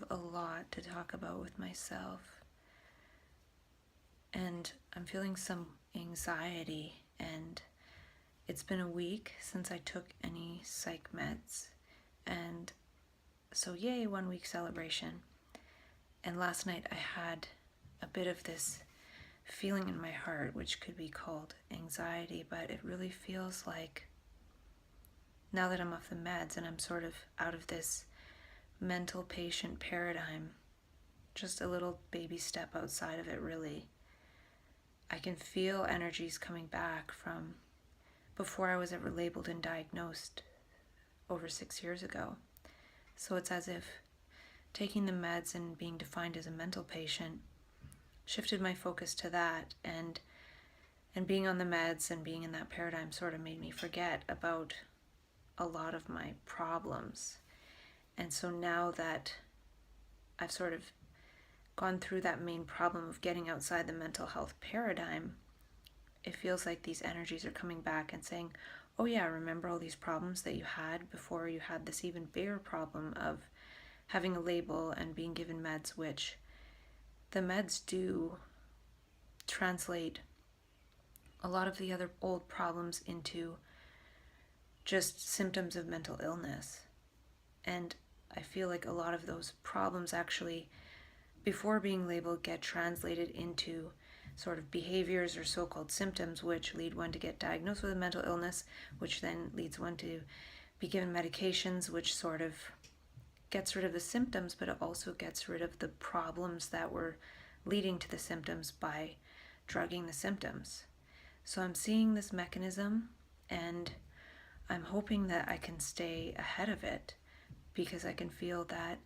have a lot to talk about with myself, and I'm feeling some anxiety, and it's been a week since I took any psych meds, and so yay, 1 week celebration. And last night I had a bit of this feeling in my heart, which could be called anxiety, but it really feels like now that I'm off the meds and I'm sort of out of this mental patient paradigm, just a little baby step outside of it really, I can feel energies coming back from before I was ever labeled and diagnosed over 6 years ago. So it's as if taking the meds and being defined as a mental patient shifted my focus to that, and being on the meds and being in that paradigm sort of made me forget about a lot of my problems. And so now that I've sort of gone through that main problem of getting outside the mental health paradigm, it feels like these energies are coming back and saying, oh yeah, remember all these problems that you had before you had this even bigger problem of having a label and being given meds, which the meds do translate a lot of the other old problems into just symptoms of mental illness. And I feel like a lot of those problems actually, before being labeled, get translated into sort of behaviors or so-called symptoms, which lead one to get diagnosed with a mental illness, which then leads one to be given medications, which sort of gets rid of the symptoms, but it also gets rid of the problems that were leading to the symptoms by drugging the symptoms. So I'm seeing this mechanism, and I'm hoping that I can stay ahead of it, because I can feel that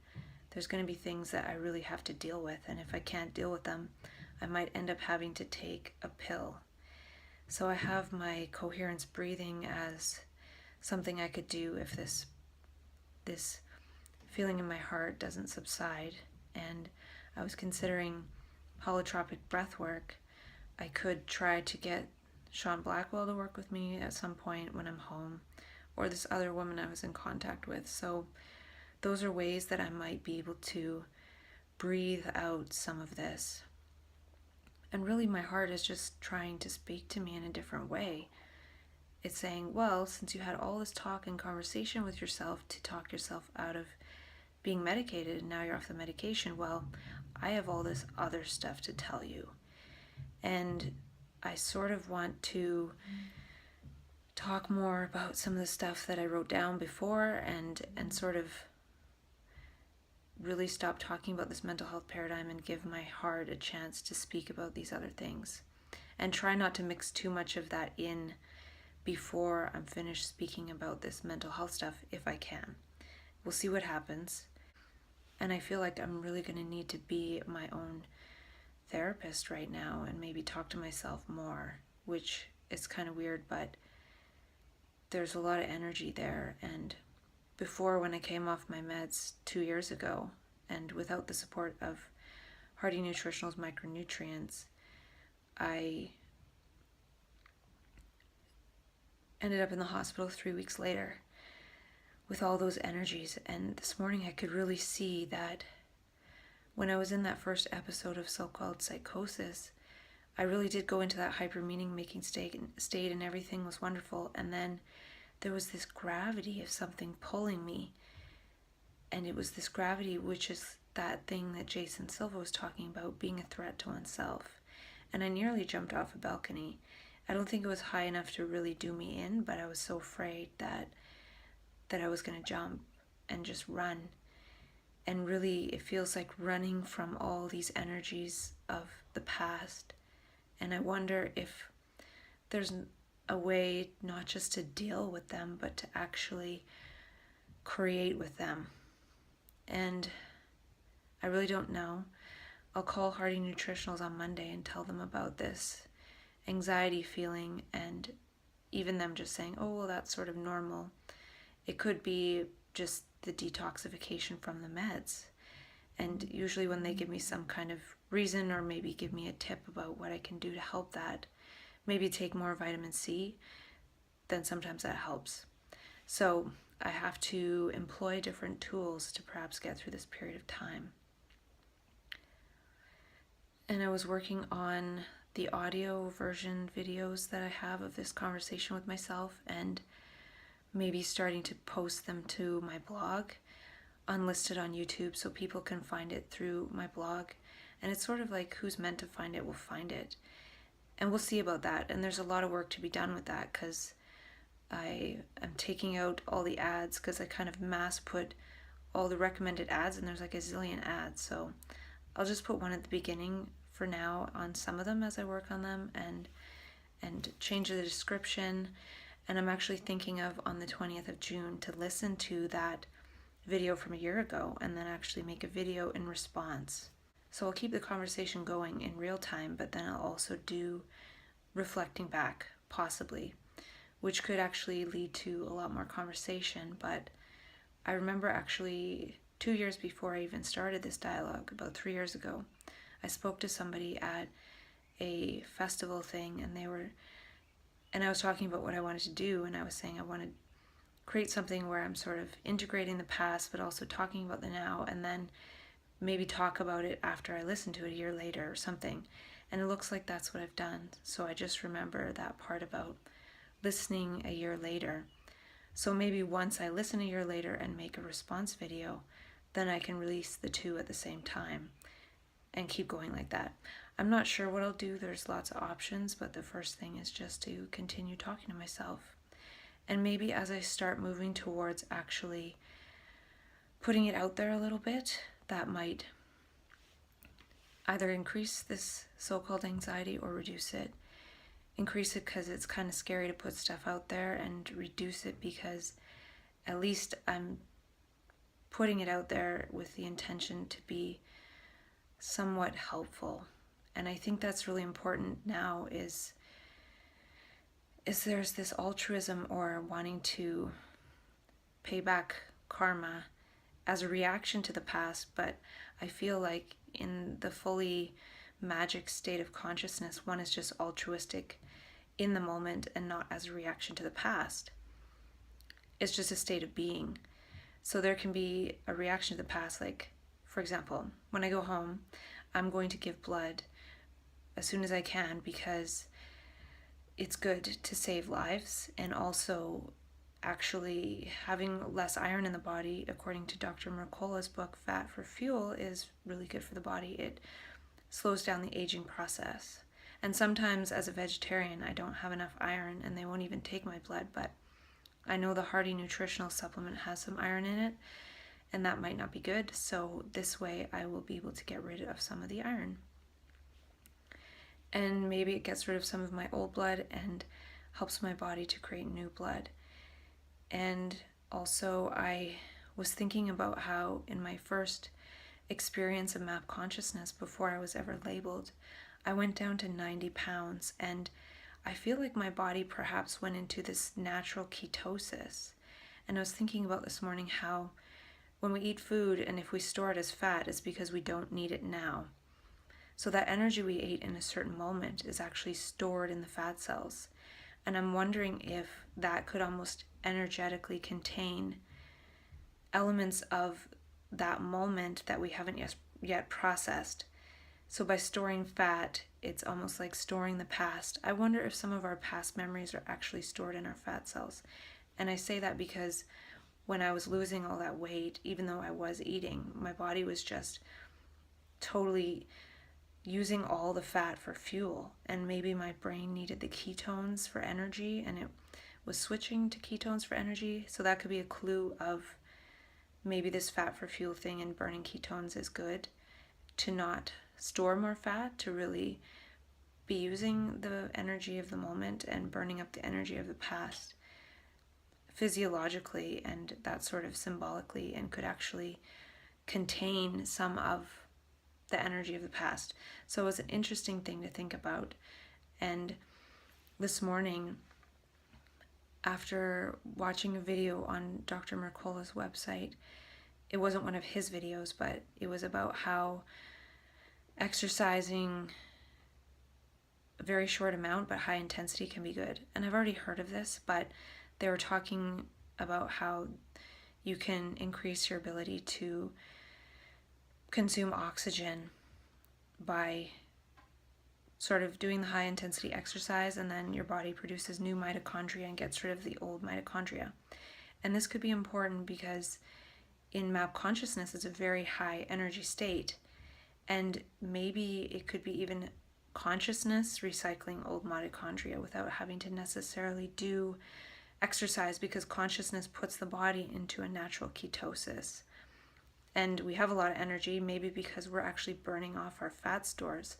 there's going to be things that I really have to deal with, and if I can't deal with them, I might end up having to take a pill. So I have my coherence breathing as something I could do if this feeling in my heart doesn't subside. And I was considering holotropic breath work. I could try to get Sean Blackwell to work with me at some point when I'm home, or this other woman I was in contact with. So those are ways that I might be able to breathe out some of this. And really my heart is just trying to speak to me in a different way. It's saying, well, since you had all this talk and conversation with yourself to talk yourself out of being medicated and now you're off the medication, well, I have all this other stuff to tell you. And I sort of want to talk more about some of the stuff that I wrote down before, and sort of really stop talking about this mental health paradigm and give my heart a chance to speak about these other things, and try not to mix too much of that in before I'm finished speaking about this mental health stuff, if I can. We'll see what happens. And I feel like I'm really going to need to be my own therapist right now and maybe talk to myself more, which is kind of weird, but there's a lot of energy there. And before, when I came off my meds 2 years ago, and without the support of Hardy Nutritional's micronutrients, I ended up in the hospital 3 weeks later with all those energies. And this morning I could really see that when I was in that first episode of so-called psychosis, I really did go into that hyper meaning making state and everything was wonderful. And then there was this gravity of something pulling me. And it was this gravity, which is that thing that Jason Silva was talking about, being a threat to oneself. And I nearly jumped off a balcony. I don't think it was high enough to really do me in, but I was so afraid that I was going to jump and just run. And really, it feels like running from all these energies of the past. And I wonder if there's a way not just to deal with them, but to actually create with them. And I really don't know. I'll call Hardy Nutritionals on Monday and tell them about this anxiety feeling, and even them just saying, oh, well, that's sort of normal. It could be just the detoxification from the meds. And usually when they give me some kind of reason, or maybe give me a tip about what I can do to help that, maybe take more vitamin C, then sometimes that helps. So I have to employ different tools to perhaps get through this period of time. And I was working on the audio version videos that I have of this conversation with myself, and maybe starting to post them to my blog, unlisted on YouTube, so people can find it through my blog. And it's sort of like, who's meant to find it will find it. And we'll see about that. And there's a lot of work to be done with that, because I am taking out all the ads, because I kind of mass put all the recommended ads, and there's like a zillion ads. So I'll just put one at the beginning for now on some of them as I work on them, and change the description. And I'm actually thinking of, on the 20th of June, to listen to that video from a year ago and then actually make a video in response. So I'll keep the conversation going in real time, but then I'll also do reflecting back, possibly, which could actually lead to a lot more conversation. But I remember actually 2 years before I even started this dialogue, about 3 years ago, I spoke to somebody at a festival thing, and I was talking about what I wanted to do, and I was saying I wanted to create something where I'm sort of integrating the past but also talking about the now, and then maybe talk about it after I listen to it a year later or something. And it looks like that's what I've done. So I just remember that part about listening a year later. So maybe once I listen a year later and make a response video, then I can release the two at the same time and keep going like that. I'm not sure what I'll do. There's lots of options, but the first thing is just to continue talking to myself. And maybe as I start moving towards actually putting it out there a little bit, that might either increase this so-called anxiety or reduce it. Increase it because it's kind of scary to put stuff out there, and reduce it because at least I'm putting it out there with the intention to be somewhat helpful. And I think that's really important now, is there's this altruism or wanting to pay back karma as a reaction to the past, but I feel like in the fully magic state of consciousness, one is just altruistic in the moment and not as a reaction to the past. It's just a state of being. So there can be a reaction to the past, like, for example, when I go home, I'm going to give blood as soon as I can, because it's good to save lives, and also actually having less iron in the body, according to Dr. Mercola's book, Fat for Fuel, is really good for the body. It slows down the aging process. And sometimes as a vegetarian, I don't have enough iron and they won't even take my blood, but I know the Hearty nutritional supplement has some iron in it, and that might not be good. So this way I will be able to get rid of some of the iron. And maybe it gets rid of some of my old blood and helps my body to create new blood. And also I was thinking about how in my first experience of map consciousness, before I was ever labeled, I went down to 90 pounds, and I feel like my body perhaps went into this natural ketosis. And I was thinking about this morning how when we eat food, and if we store it as fat, it's because we don't need it now. So that energy we ate in a certain moment is actually stored in the fat cells. And I'm wondering if that could almost energetically contain elements of that moment that we haven't yet processed. So by storing fat, it's almost like storing the past. I wonder if some of our past memories are actually stored in our fat cells. And I say that because when I was losing all that weight, even though I was eating, my body was just totally using all the fat for fuel. And maybe my brain needed the ketones for energy, and it was switching to ketones for energy. So that could be a clue of maybe this fat for fuel thing, and burning ketones is good to not store more fat, to really be using the energy of the moment and burning up the energy of the past physiologically and that sort of symbolically, and could actually contain some of the energy of the past. So it was an interesting thing to think about. And this morning, after watching a video on Dr. Mercola's website, it wasn't one of his videos, but it was about how exercising a very short amount but high intensity can be good. And I've already heard of this, but they were talking about how you can increase your ability to consume oxygen by sort of doing the high intensity exercise, and then your body produces new mitochondria and gets rid of the old mitochondria. And this could be important because in map consciousness it's a very high energy state, and maybe it could be even consciousness recycling old mitochondria without having to necessarily do exercise, because consciousness puts the body into a natural ketosis. And we have a lot of energy, maybe because we're actually burning off our fat stores.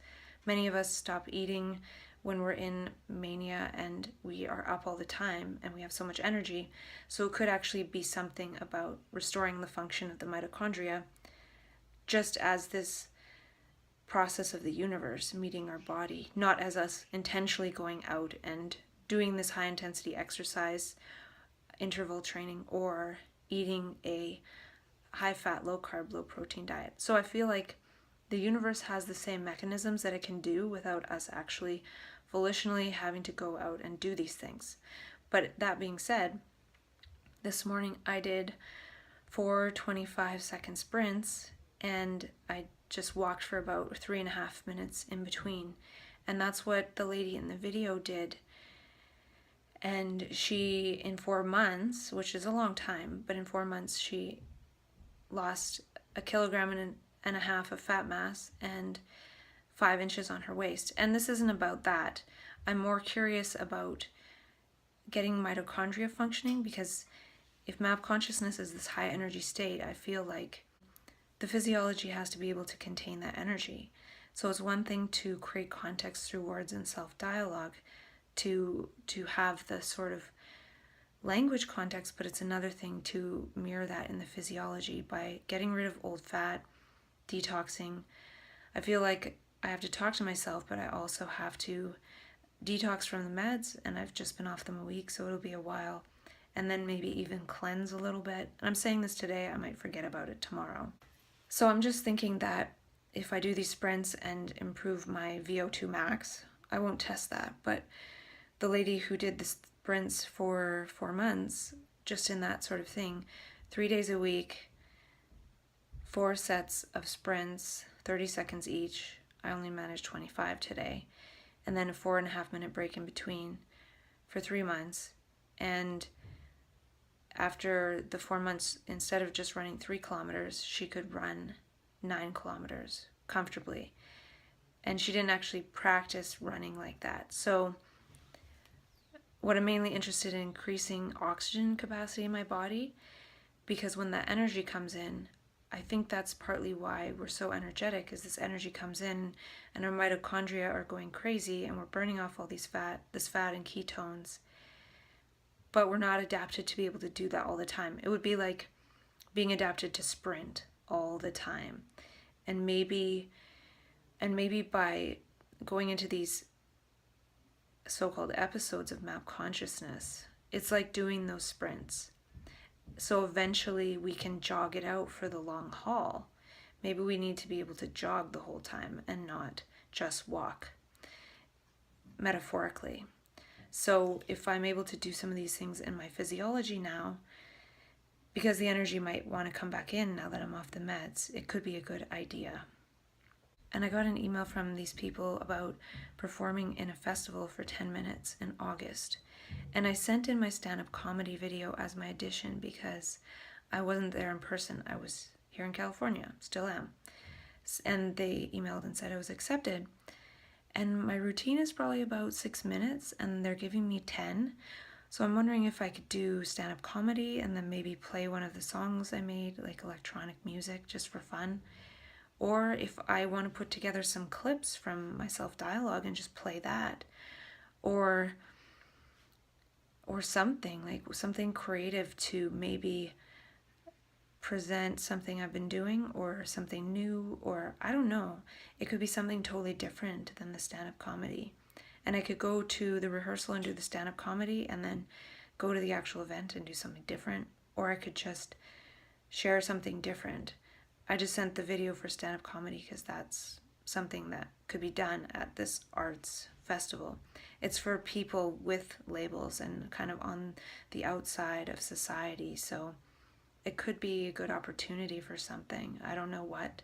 Many of us stop eating when we're in mania and we are up all the time and we have so much energy. So it could actually be something about restoring the function of the mitochondria, just as this process of the universe meeting our body, not as us intentionally going out and doing this high intensity exercise, interval training, or eating a high fat, low carb, low protein diet. So I feel like the universe has the same mechanisms that it can do without us actually volitionally having to go out and do these things. But that being said, this morning I did 4 25-second sprints, and I just walked for about 3.5 minutes in between. And that's what the lady in the video did. And she, in 4 months, which is a long time, but in 4 months she lost 1.5 kilograms of fat mass and 5 inches on her waist. And this isn't about that. I'm more curious about getting mitochondria functioning, because if map consciousness is this high energy state, I feel like the physiology has to be able to contain that energy. So it's one thing to create context through words and self-dialogue, to have the sort of language context, but it's another thing to mirror that in the physiology by getting rid of old fat, detoxing. I feel like I have to talk to myself, but I also have to detox from the meds, and I've just been off them a week, so it'll be a while, and then maybe even cleanse a little bit. And I'm saying this today, I might forget about it tomorrow. So I'm just thinking that if I do these sprints and improve my VO2 max, I won't test that, but the lady who did the sprints for 4 months, just in that sort of thing, 3 days a week, 4 sets of sprints, 30 seconds each. I only managed 25 today. And then a 4.5 minute break in between for 3 months. And after the 4 months, instead of just running 3 kilometers, she could run 9 kilometers comfortably. And she didn't actually practice running like that. So what I'm mainly interested in, increasing oxygen capacity in my body, because when that energy comes in, I think that's partly why we're so energetic, is this energy comes in and our mitochondria are going crazy and we're burning off all this fat and ketones, but we're not adapted to be able to do that all the time. It would be like being adapted to sprint all the time. And maybe by going into these so-called episodes of map consciousness, it's like doing those sprints. So eventually we can jog it out for the long haul. Maybe we need to be able to jog the whole time and not just walk, metaphorically. So if I'm able to do some of these things in my physiology now, because the energy might want to come back in now that I'm off the meds, it could be a good idea. And I got an email from these people about performing in a festival for 10 minutes in August. And I sent in my stand-up comedy video as my audition because I wasn't there in person. I was here in California, still am. And they emailed and said I was accepted. And my routine is probably about 6 minutes, and they're giving me 10. So I'm wondering if I could do stand-up comedy and then maybe play one of the songs I made, like electronic music, just for fun. Or if I want to put together some clips from my self-dialogue and just play that. Or something, like something creative to maybe present something I've been doing, or something new, or I don't know. It could be something totally different than the stand-up comedy. And I could go to the rehearsal and do the stand-up comedy and then go to the actual event and do something different. Or I could just share something different. I just sent the video for stand-up comedy because that's something that could be done at this arts festival. It's for people with labels and kind of on the outside of society. So it could be a good opportunity for something. I don't know what,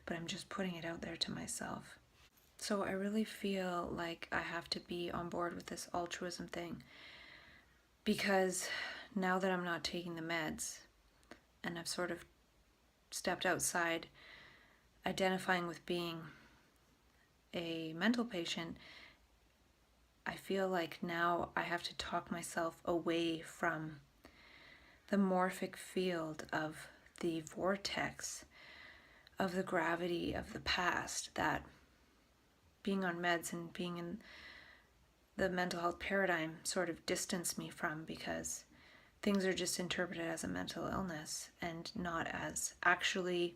but I'm just putting it out there to myself. So I really feel like I have to be on board with this altruism thing, because now that I'm not taking the meds and I've sort of stepped outside identifying with being a mental patient, I feel like now I have to talk myself away from the morphic field of the vortex of the gravity of the past that being on meds and being in the mental health paradigm sort of distanced me from, because things are just interpreted as a mental illness and not as actually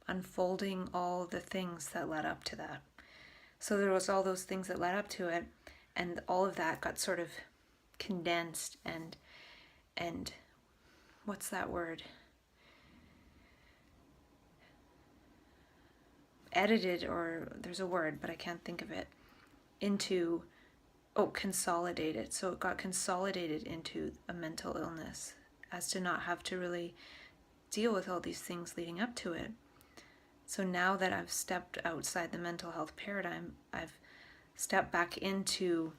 unfolding all the things that led up to that. So there was all those things that led up to it, and all of that got sort of condensed and what's that word? Edited, or there's a word, but I can't think of it, into, consolidated. So it got consolidated into a mental illness, as to not have to really deal with all these things leading up to it. So now that I've stepped outside the mental health paradigm, I've stepped back into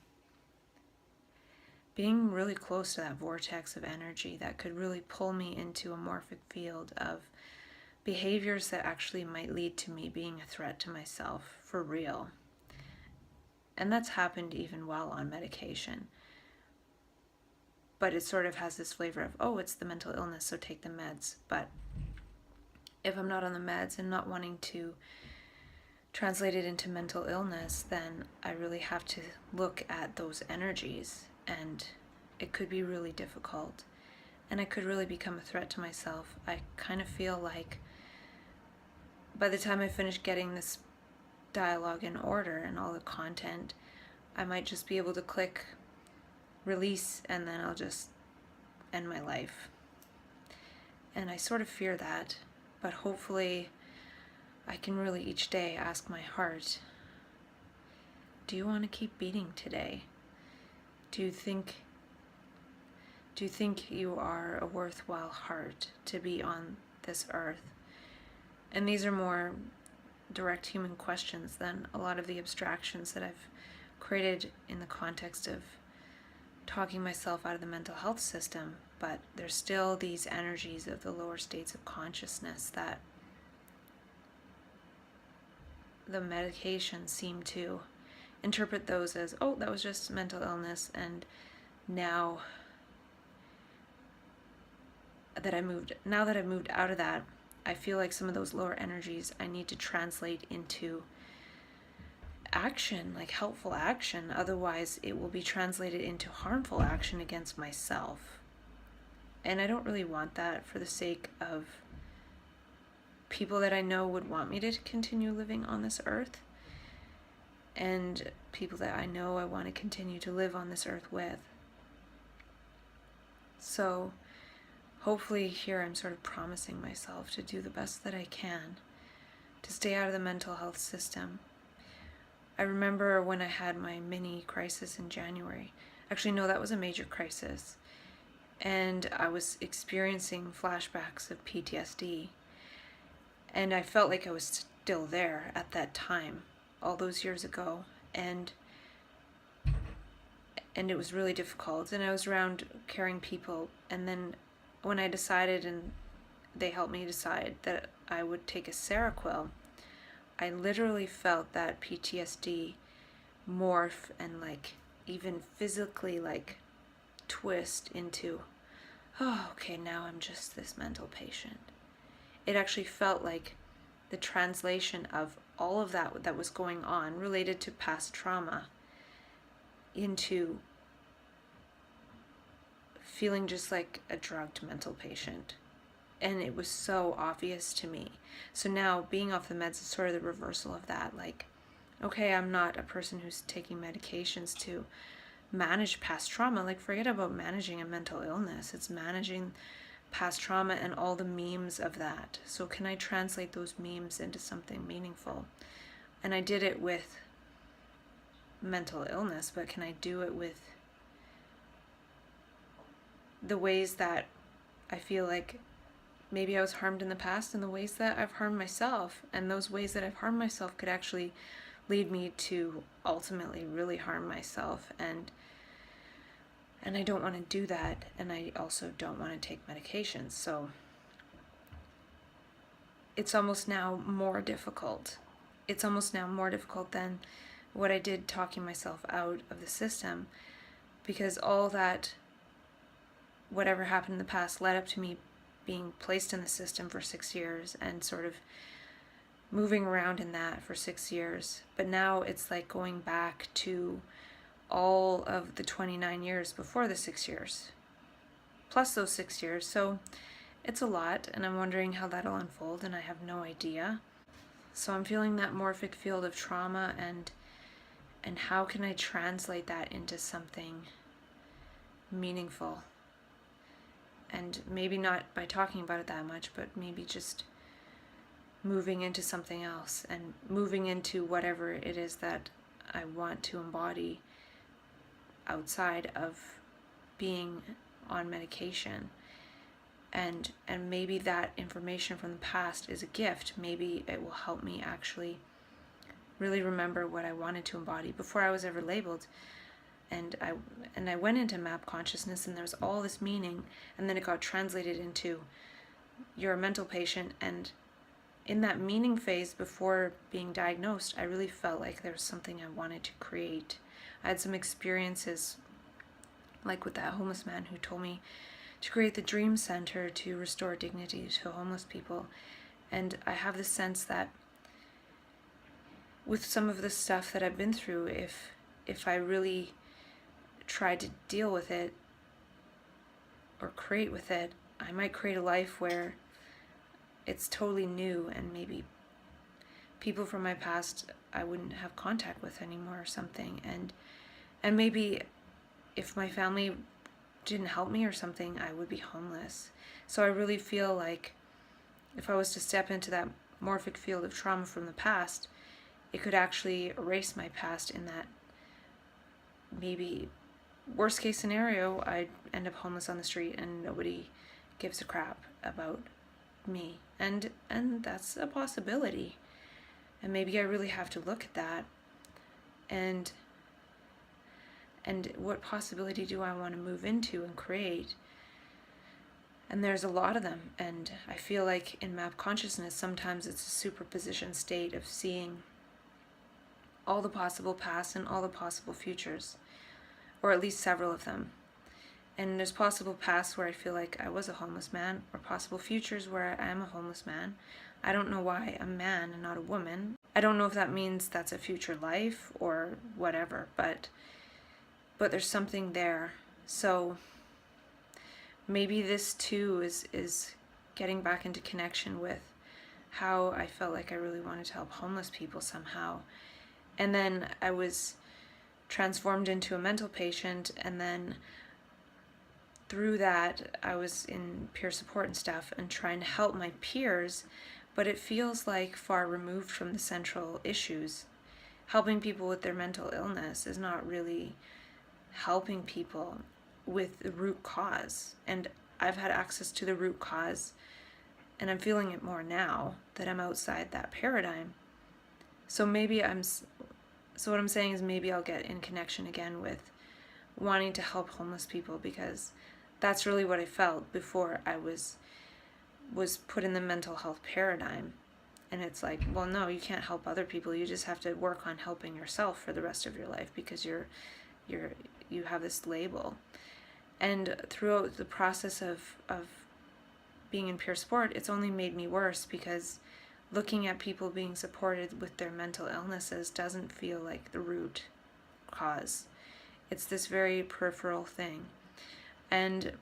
being really close to that vortex of energy that could really pull me into a morphic field of behaviors that actually might lead to me being a threat to myself for real. And that's happened even while on medication. But it sort of has this flavor of, it's the mental illness, so take the meds. But if I'm not on the meds and not wanting to translate it into mental illness, then I really have to look at those energies, and it could be really difficult. And I could really become a threat to myself. I kind of feel like by the time I finish getting this dialogue in order and all the content, I might just be able to click release and then I'll just end my life. And I sort of fear that, but hopefully I can really each day ask my heart, do you want to keep beating today? Do you think you are a worthwhile heart to be on this earth? And these are more direct human questions than a lot of the abstractions that I've created in the context of talking myself out of the mental health system. But there's still these energies of the lower states of consciousness that the medications seem to interpret those as, that was just mental illness. And now that I moved out of that, I feel like some of those lower energies I need to translate into action, like helpful action. Otherwise, it will be translated into harmful action against myself. And I don't really want that, for the sake of people that I know would want me to continue living on this earth, and people that I know I want to continue to live on this earth with. So hopefully here I'm sort of promising myself to do the best that I can to stay out of the mental health system. I remember when I had my mini crisis in January. Actually, no, that was a major crisis. And I was experiencing flashbacks of PTSD. And I felt like I was still there at that time, all those years ago. And it was really difficult. And I was around caring people. And then when I decided, and they helped me decide, that I would take a Seroquel, I literally felt that PTSD morph and even physically twist into, okay, now I'm just this mental patient. It actually felt like the translation of all of that was going on related to past trauma into feeling just like a drugged mental patient. And it was so obvious to me. So now being off the meds is sort of the reversal of that. Okay, I'm not a person who's taking medications to manage past trauma. Forget about managing a mental illness. It's managing past trauma and all the memes of that. So can I translate those memes into something meaningful? And I did it with mental illness, but can I do it with the ways that I feel like maybe I was harmed in the past and the ways that I've harmed myself, and those ways that I've harmed myself could actually lead me to ultimately really harm myself, and I don't want to do that, and I also don't want to take medications. So it's almost now more difficult. It's almost now more difficult than what I did talking myself out of the system, because all that, whatever happened in the past, led up to me being placed in the system for 6 years and sort of moving around in that for 6 years. But now it's like going back to all of the 29 years before the 6 years, plus those 6 years. So it's a lot, and I'm wondering how that'll unfold, and I have no idea. So I'm feeling that morphic field of trauma, and how can I translate that into something meaningful? And maybe not by talking about it that much, but maybe just moving into something else, and moving into whatever it is that I want to embody outside of being on medication. And maybe that information from the past is a gift. Maybe it will help me actually really remember what I wanted to embody before I was ever labeled. And I went into map consciousness, and there was all this meaning, and then it got translated into, you're a mental patient. And in that meaning phase before being diagnosed, I really felt like there was something I wanted to create. I had some experiences, like with that homeless man who told me to create the dream center to restore dignity to homeless people. And I have the sense that with some of the stuff that I've been through, if I really try to deal with it or create with it, I might create a life where it's totally new, and maybe people from my past I wouldn't have contact with anymore or something. And maybe if my family didn't help me or something, I would be homeless. So I really feel like if I was to step into that morphic field of trauma from the past, it could actually erase my past, in that maybe worst case scenario, I'd end up homeless on the street and nobody gives a crap about me. And that's a possibility. And maybe I really have to look at that, and what possibility do I want to move into and create? And there's a lot of them, and I feel like in map consciousness sometimes it's a superposition state of seeing all the possible pasts and all the possible futures, or at least several of them. And there's possible pasts where I feel like I was a homeless man, or possible futures where I am a homeless man. I don't know why I'm a man and not a woman. I don't know if that means that's a future life or whatever, but there's something there. So maybe this too is getting back into connection with how I felt like I really wanted to help homeless people somehow. And then I was transformed into a mental patient, and then through that I was in peer support and stuff and trying to help my peers, but it feels like far removed from the central issues. Helping people with their mental illness is not really helping people with the root cause. And I've had access to the root cause, and I'm feeling it more now that I'm outside that paradigm. So what I'm saying is maybe I'll get in connection again with wanting to help homeless people, because that's really what I felt before I was put in the mental health paradigm. And it's like, well, no, you can't help other people. You just have to work on helping yourself for the rest of your life, because you have this label. And throughout the process of being in peer support, it's only made me worse, because looking at people being supported with their mental illnesses doesn't feel like the root cause. It's this very peripheral thing. And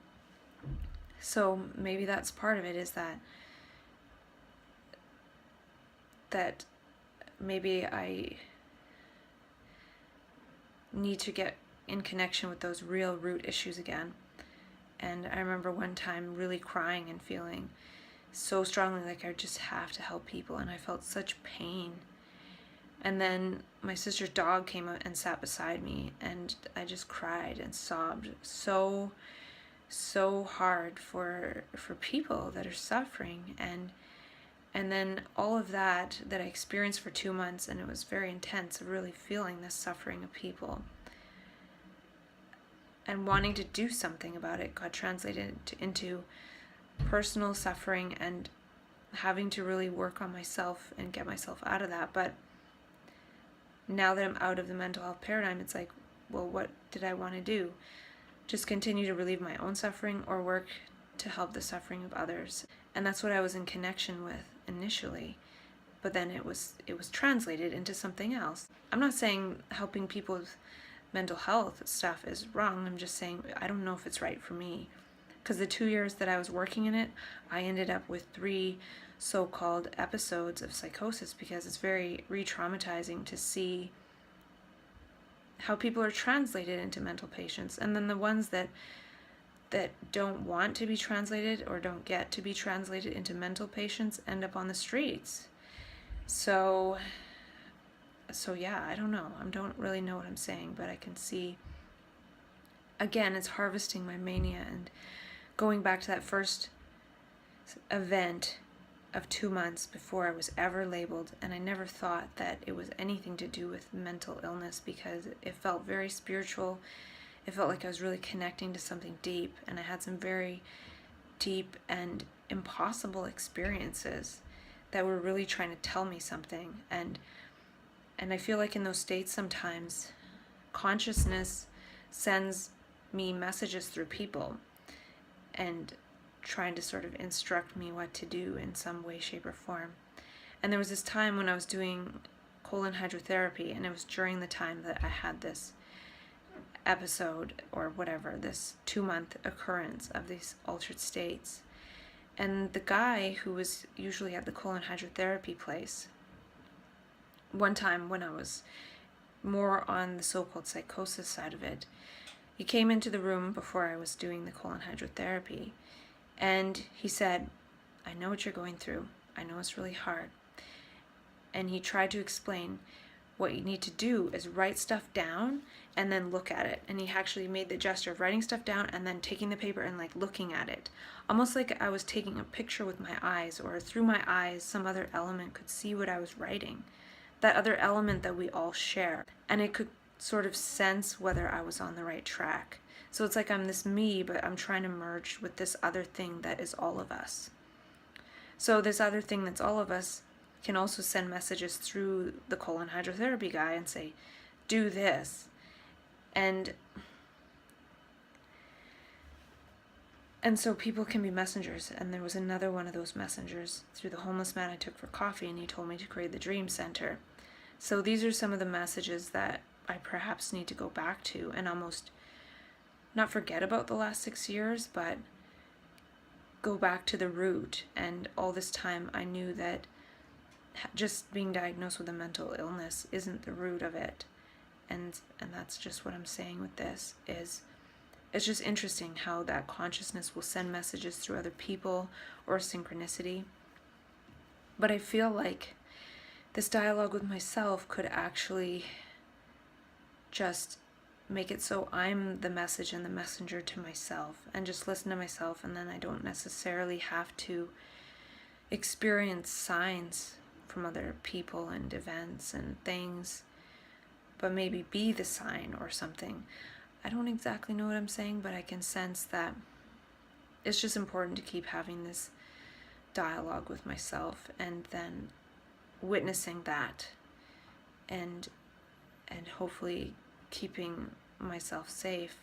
so maybe that's part of it, is that maybe I need to get in connection with those real root issues again. And I remember one time really crying and feeling so strongly like I just have to help people, and I felt such pain. And then my sister's dog came out and sat beside me, and I just cried and sobbed so hard for people that are suffering. And then all of that I experienced for 2 months, and it was very intense, really feeling the suffering of people and wanting to do something about it, got translated into personal suffering and having to really work on myself and get myself out of that. But now that I'm out of the mental health paradigm, it's like, well, what did I want to do? Just continue to relieve my own suffering or work to help the suffering of others? And that's what I was in connection with initially. But then it was translated into something else. I'm not saying helping people with mental health stuff is wrong. I'm just saying I don't know if it's right for me. Because the 2 years that I was working in it, I ended up with 3 so-called episodes of psychosis, because it's very re-traumatizing to see how people are translated into mental patients. And then the ones that don't want to be translated or don't get to be translated into mental patients end up on the streets. So yeah, I don't know. I don't really know what I'm saying, but I can see, again, it's harvesting my mania and going back to that first event of 2 months before I was ever labeled. And I never thought that it was anything to do with mental illness, because it felt very spiritual. It felt like I was really connecting to something deep, and I had some very deep and impossible experiences that were really trying to tell me something. And I feel like in those states sometimes consciousness sends me messages through people and trying to sort of instruct me what to do in some way, shape, or form. And there was this time when I was doing colon hydrotherapy, and it was during the time that I had this episode, or whatever, this 2-month occurrence of these altered states. And the guy who was usually at the colon hydrotherapy place, one time when I was more on the so-called psychosis side of it, he came into the room before I was doing the colon hydrotherapy, and he said, "I know what you're going through. I know it's really hard." And he tried to explain what you need to do is write stuff down and then look at it. And he actually made the gesture of writing stuff down and then taking the paper and like looking at it. Almost like I was taking a picture with my eyes, or through my eyes some other element could see what I was writing. That other element that we all share. And it could sort of sense whether I was on the right track. So it's like I'm this me, but I'm trying to merge with this other thing that is all of us. So this other thing that's all of us can also send messages through the colon hydrotherapy guy and say, do this. And so people can be messengers. And there was another one of those messengers through the homeless man I took for coffee, and he told me to create the Dream Center. So these are some of the messages that I perhaps need to go back to and almost not forget about the last 6 years, but go back to the root. And all this time I knew that just being diagnosed with a mental illness isn't the root of it. And that's just what I'm saying with this, is it's just interesting how that consciousness will send messages through other people or synchronicity. But I feel like this dialogue with myself could actually just make it so I'm the message and the messenger to myself, and just listen to myself, and then I don't necessarily have to experience signs from other people and events and things, but maybe be the sign or something. I don't exactly know what I'm saying, but I can sense that it's just important to keep having this dialogue with myself, and then witnessing that, and hopefully keeping myself safe.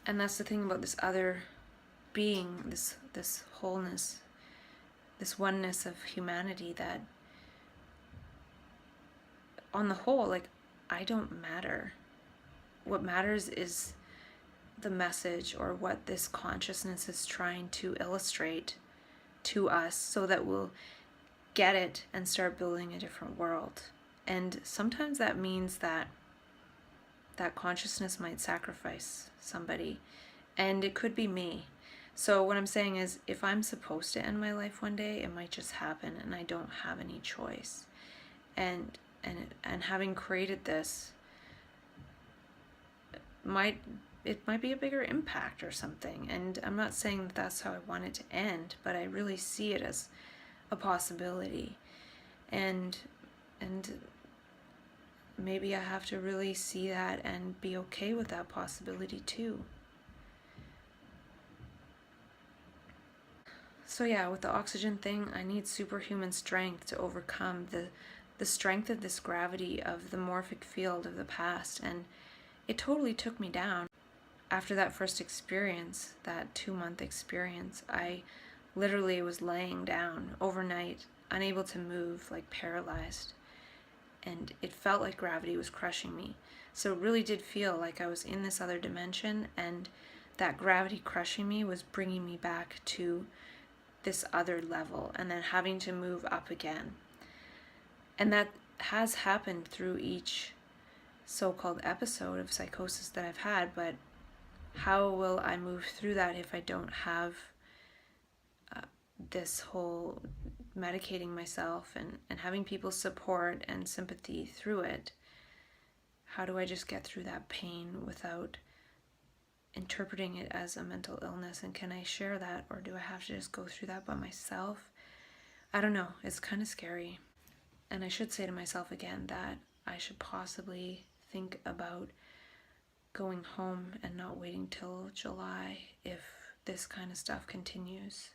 And that's the thing about this other being, this wholeness, this oneness of humanity, that on the whole, like, I don't matter. What matters is the message, or what this consciousness is trying to illustrate to us, so that we'll get it and start building a different world. And sometimes that means that consciousness might sacrifice somebody, and it could be me. So what I'm saying is, if I'm supposed to end my life one day, it might just happen, and I don't have any choice. And and having created this, it might be a bigger impact or something. And I'm not saying that that's how I want it to end, but I really see it as a possibility. And maybe I have to really see that and be okay with that possibility too. So yeah, with the oxygen thing, I need superhuman strength to overcome the strength of this gravity of the morphic field of the past, and it totally took me down. After that first experience, that 2-month experience, I literally was laying down overnight, unable to move, like paralyzed. And it felt like gravity was crushing me. So it really did feel like I was in this other dimension, and that gravity crushing me was bringing me back to this other level, and then having to move up again. And that has happened through each so-called episode of psychosis that I've had, but how will I move through that if I don't have this whole medicating myself and having people support and sympathy through it? How do I just get through that pain without interpreting it as a mental illness? And can I share that, or do I have to just go through that by myself? I don't know. It's kind of scary. And I should say to myself again that I should possibly think about going home and not waiting till July if this kind of stuff continues.